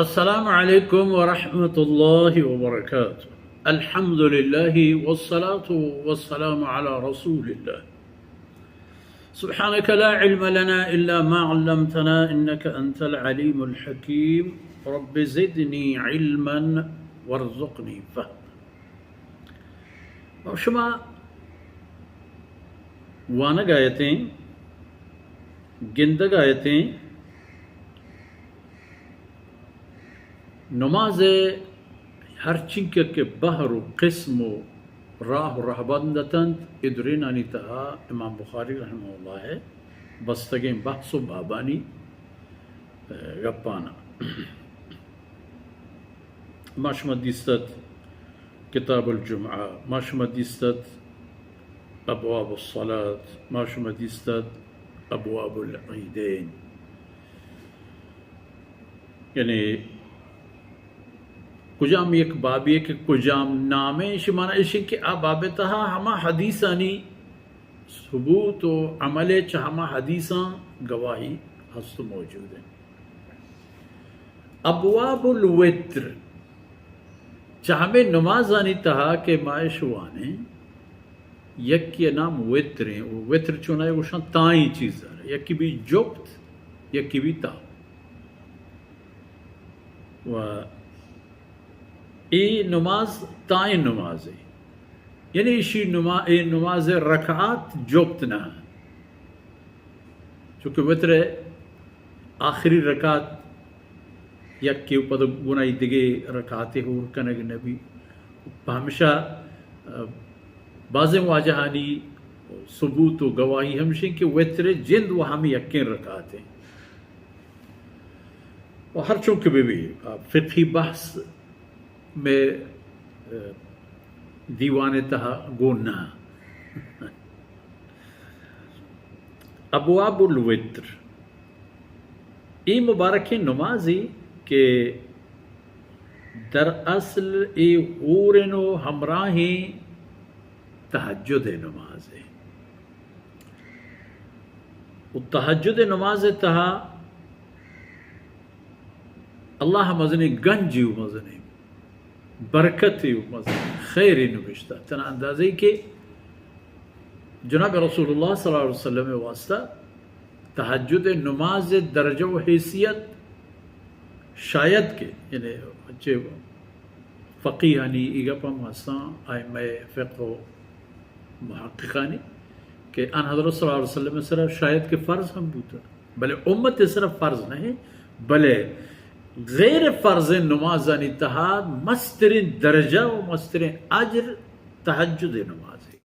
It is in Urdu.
السلام علیکم ورحمۃ اللہ وبرکاتہ۔ الحمد للہ والصلاة والسلام علی رسول اللہ۔ سبحانك لا علم لنا إلا ما علمتنا إنك أنت العليم الحكيم رب زدني علما وارزقني فهما۔ اور شما وانگ آیتیں گندگ آیتیں نماز ہر چنک کے بحر و قسم و راہ و رہبندتن ادرین انتہا امام بخاری رحمہ اللہ ہے بستگیں بحث و بابانی گپانا ماشمدیستت کتاب الجمعہ ماشمدیستت ابواب الصلاة ماشمدیستت ابواب العیدین، یعنی کجام یک بابی کہ کجام نامے شمانا اشی کہ باب تہا ہما حدیثانی ثبوت و عمل چ ہما حدیثاں گواہی ہست موجود ہیں۔ ابواب الوتر چاہمیں نمازانی تہا کہ مائشوانے یک کے نام وتر ہیں، وتر چونا ہے وشان تائیں چیز ہے، یکی بھی جبت یکی بھی تا و ای نماز تائیں نماز ہے، یعنی اسی نماز رکعات جبت نہ چونکہ وتر آخری رکعت یک کے اوپر گناہی دگے رکعات ہور کنگ نبی ہمیشہ بعض واجہانی ثبوت و گواہی ہمشہ کہ وتر جند و ہم یکین رکعات ہیں۔ اور ہر چونکہ بھی فقہی بحث میں دیوان تہا گوننا ابواب الوتر ای مبارک نمازی کہ در اصل ای غورن و ہمراہیں تہجد نماز ہے، و تہجد نماز تہا اللہ مزنی گنجی و مزنی برکتی و مزنی خیری نبشتہ تنا اندازی کہ جناب رسول اللہ صلی اللہ علیہ وسلم واسطہ تہجد نماز درجہ و حیثیت شاید کے یعنی اچھے فقیہانی اگپم ہستان آئمہ فقہ و محققانی کہ ان حضرت صلی اللہ علیہ وسلم صرف شاید کہ فرض ہم بوتا بلے امت صرف فرض نہیں بلے غیر فرض نمازانی تہا مسترین درجہ و مسترین اجر تہجد نماز ہے۔